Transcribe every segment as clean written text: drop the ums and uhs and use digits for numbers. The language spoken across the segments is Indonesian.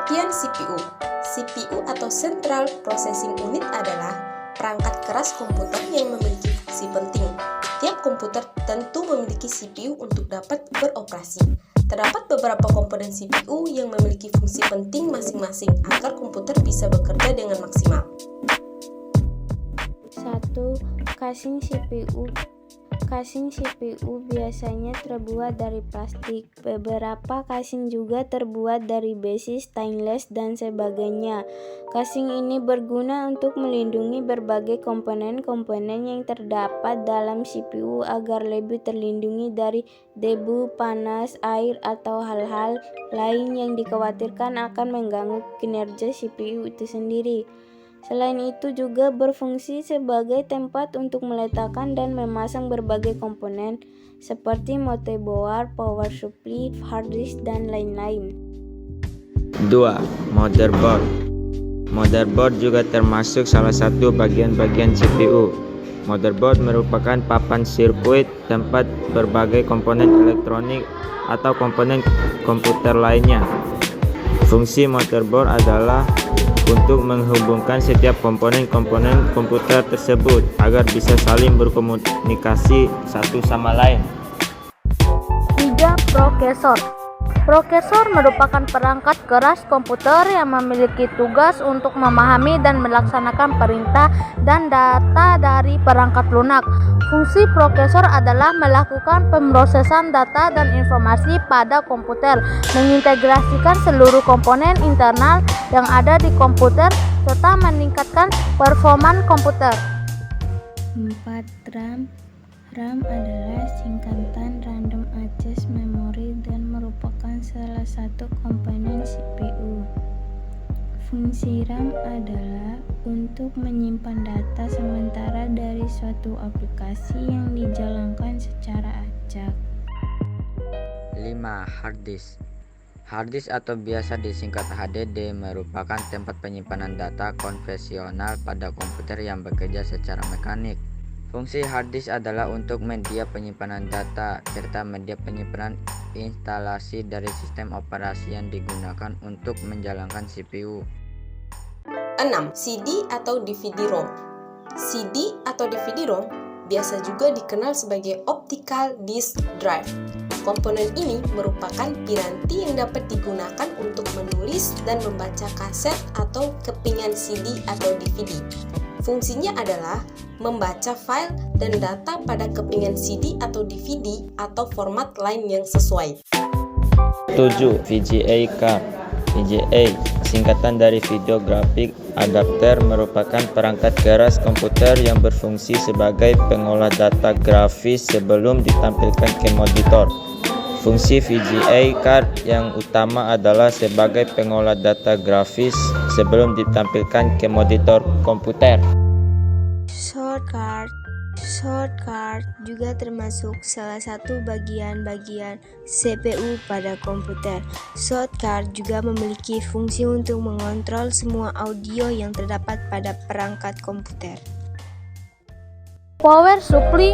Pengertian CPU. CPU atau Central Processing Unit adalah perangkat keras komputer yang memiliki fungsi penting. Tiap komputer tentu memiliki CPU untuk dapat beroperasi. Terdapat beberapa komponen CPU yang memiliki fungsi penting masing-masing agar komputer bisa bekerja dengan maksimal. 1. Casing CPU. Casing CPU biasanya terbuat dari plastik. Beberapa casing juga terbuat dari besi, stainless, dan sebagainya. Casing ini berguna untuk melindungi berbagai komponen-komponen yang terdapat dalam CPU agar lebih terlindungi dari debu, panas, air, atau hal-hal lain yang dikhawatirkan akan mengganggu kinerja CPU itu sendiri. Selain itu juga berfungsi sebagai tempat untuk meletakkan dan memasang berbagai komponen seperti motherboard, power supply, hard disk, dan lain-lain. 2. Motherboard. Motherboard juga termasuk salah satu bagian-bagian CPU. Motherboard merupakan papan sirkuit tempat berbagai komponen elektronik atau komponen komputer lainnya. Fungsi motherboard adalah untuk menghubungkan setiap komponen-komponen komputer tersebut agar bisa saling berkomunikasi satu sama lain. 3. Prosesor. Prosesor merupakan perangkat keras komputer yang memiliki tugas untuk memahami dan melaksanakan perintah dan data dari perangkat lunak. Fungsi prosesor adalah melakukan pemrosesan data dan informasi pada komputer, mengintegrasikan seluruh komponen internal yang ada di komputer, serta meningkatkan performa komputer. 4. RAM. RAM adalah singkatan Random Access Memory dan merupakan salah satu komponen CPU. Fungsi RAM adalah untuk menyimpan data sementara dari suatu aplikasi yang dijalankan secara acak. 5. Hard disk. Hard disk atau biasa disingkat HDD merupakan tempat penyimpanan data konvensional pada komputer yang bekerja secara mekanik. Fungsi hard disk adalah untuk media penyimpanan data serta media penyimpanan instalasi dari sistem operasi yang digunakan untuk menjalankan CPU. 6. CD atau DVD-ROM. CD atau DVD-ROM biasa juga dikenal sebagai Optical Disk Drive. Komponen ini merupakan piranti yang dapat digunakan untuk menulis dan membaca kaset atau kepingan CD atau DVD. Fungsinya adalah membaca file dan data pada kepingan CD atau DVD atau format lain yang sesuai. 7. VGA card. VGA, singkatan dari Video Graphic Adapter, merupakan perangkat keras komputer yang berfungsi sebagai pengolah data grafis sebelum ditampilkan ke monitor. Fungsi VGA card yang utama adalah sebagai pengolah data grafis sebelum ditampilkan ke monitor komputer. Short card juga termasuk salah satu bagian-bagian CPU pada komputer. Short card juga memiliki fungsi untuk mengontrol semua audio yang terdapat pada perangkat komputer. Power supply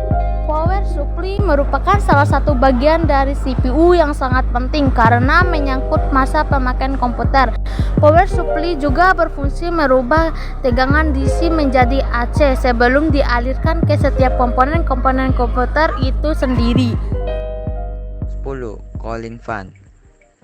merupakan salah satu bagian dari CPU yang sangat penting karena menyangkut masa pemakaian komputer. Power supply juga berfungsi merubah tegangan DC menjadi AC sebelum dialirkan ke setiap komponen-komponen komputer itu sendiri. 10. Cooling fan.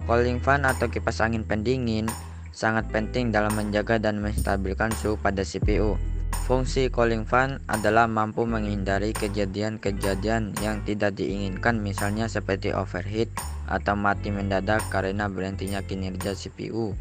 Cooling fan atau kipas angin pendingin sangat penting dalam menjaga dan menstabilkan suhu pada CPU. Fungsi cooling fan adalah mampu menghindari kejadian-kejadian yang tidak diinginkan, misalnya seperti overheat atau mati mendadak karena berhentinya kinerja CPU.